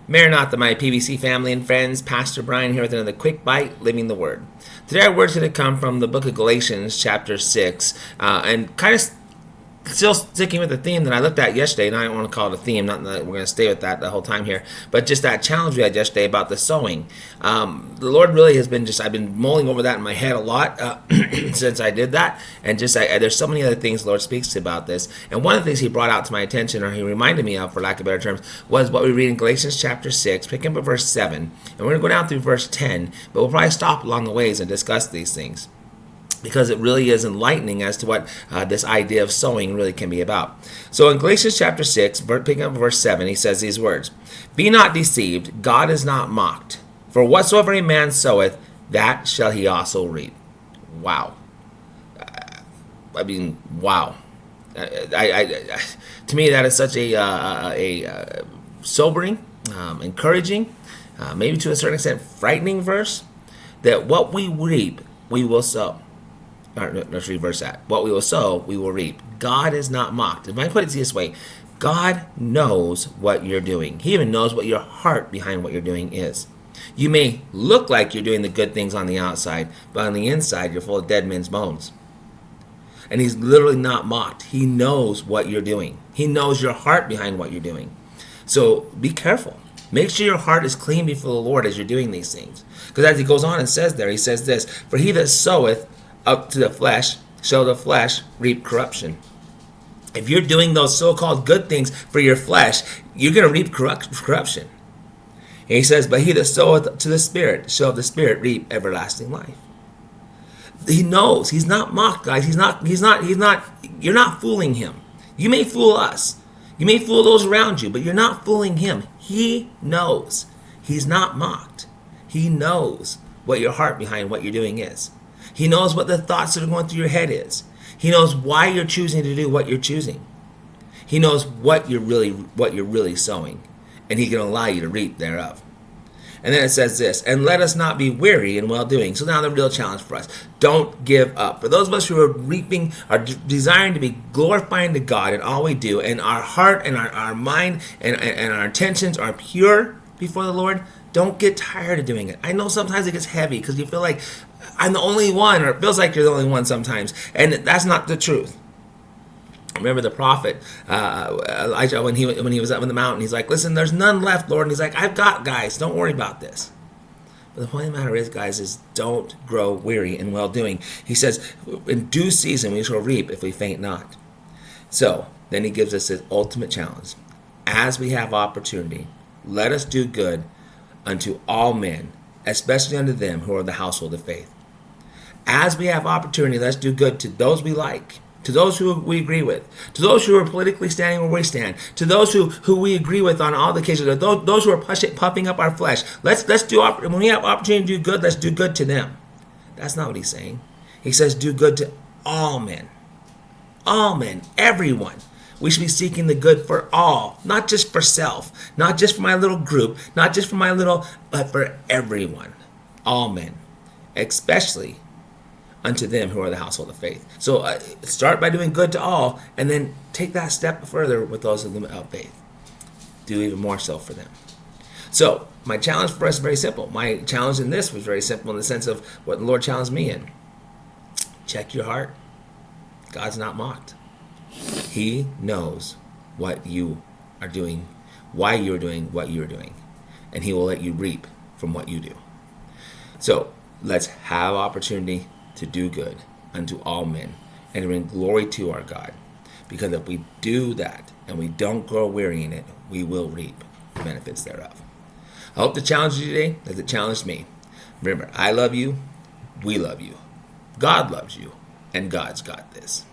Maranatha, my PBC family and friends, Pastor Brian here with another quick bite, living the Word. Today our word's going to come from the book of Galatians, chapter 6, and kind of still sticking with the theme that I looked at yesterday, and I don't want to call it a theme, not that we're going to stay with that the whole time here, but just that challenge we had yesterday about the sowing. The Lord really has been I've been mulling over that in my head a lot since I did that, and there's so many other things the Lord speaks about this, and one of the things He brought out to my attention, or He reminded me of, for lack of better terms, was what we read in Galatians chapter 6, picking up at verse 7, and we're going to go down through verse 10, but we'll probably stop along the ways and discuss these things, because it really is enlightening as to what this idea of sowing really can be about. So in Galatians chapter 6, picking up verse 7, he says these words, "Be not deceived, God is not mocked. For whatsoever a man soweth, that shall he also reap." Wow. Wow. To me, that is such a sobering, encouraging, maybe to a certain extent frightening verse, that what we reap, we will sow. Let's reverse that. What we will sow, we will reap. God is not mocked. If I put it this way, God knows what you're doing. He even knows what your heart behind what you're doing is. You may look like you're doing the good things on the outside, but on the inside, you're full of dead men's bones. And He's literally not mocked. He knows what you're doing. He knows your heart behind what you're doing. So be careful. Make sure your heart is clean before the Lord as you're doing these things. Because as He goes on and says there, He says this, "For he that soweth up to the flesh, shall the flesh reap corruption." If you're doing those so-called good things for your flesh, you're going to reap corruption. And He says, "But he that soweth to the Spirit, shall the Spirit reap everlasting life." He knows. He's not mocked, guys. He's not, you're not fooling Him. You may fool us. You may fool those around you, but you're not fooling Him. He knows. He's not mocked. He knows what your heart behind what you're doing is. He knows what the thoughts that are going through your head is. He knows why you're choosing to do what you're choosing. He knows what you're really sowing, and He can allow you to reap thereof. And then it says this, "And let us not be weary in well-doing." So now the real challenge for us, don't give up. For those of us who are reaping, are desiring to be glorifying to God in all we do, and our heart and our mind and our intentions are pure before the Lord, don't get tired of doing it. I know sometimes it gets heavy because you feel like I'm the only one, or it feels like you're the only one sometimes, and that's not the truth. Remember the prophet Elijah, when he was up on the mountain, he's like, "Listen, there's none left, Lord." And He's like, "I've got guys. Don't worry about this." But the point of the matter is, guys, is don't grow weary in well-doing. He says, "In due season we shall reap if we faint not." So then He gives us this ultimate challenge: as we have opportunity, let us do good unto all men, especially unto them who are of the household of faith. As we have opportunity, let's do good to those we like, to those who we agree with, to those who are politically standing where we stand, to those who we agree with on all the cases, those who are puffing up our flesh. Let's do, when we have opportunity to do good, let's do good to them. That's not what He's saying. He says do good to all men. All men, everyone. We should be seeking the good for all, not just for self, not just for my little group, not just for my little, but for everyone. All men, especially unto them who are the household of faith. So start by doing good to all, and then take that step further with those of faith. Do even more so for them. So my challenge for us is very simple. My challenge in this was very simple in the sense of what the Lord challenged me in. Check your heart. God's not mocked. He knows what you are doing, why you're doing what you're doing, and He will let you reap from what you do. So let's have opportunity to do good unto all men and to bring glory to our God. Because if we do that and we don't grow weary in it, we will reap the benefits thereof. I hope the challenge you today as it challenged me. Remember, I love you, we love you, God loves you, and God's got this.